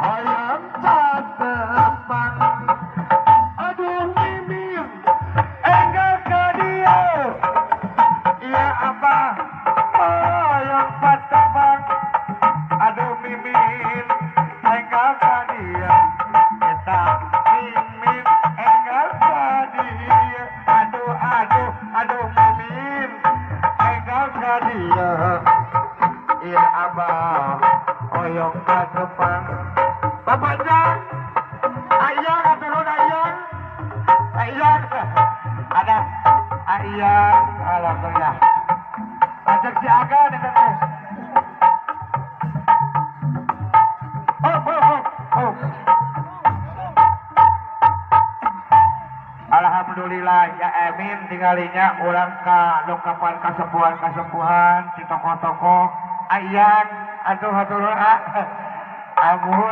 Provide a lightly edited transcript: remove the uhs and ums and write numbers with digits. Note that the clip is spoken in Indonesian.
Hoyong catepang. Aduh mimin, enggak ke dia. Iya abah, hoyong catepang. Aduh mimin, enggak ke dia. Kita mimin, enggak ke dia. Aduh mimin, enggak ke dia. Iya abah, hoyong catepang. Bapak Jang, ayang turun ayang, ada ayang, alhamdulillah. Ajak si Aga dengan teh. Oh. Alhamdulillah ya Emin tinggalinya orang ka lokapan kasembuhan di toko-toko ayang atuh amun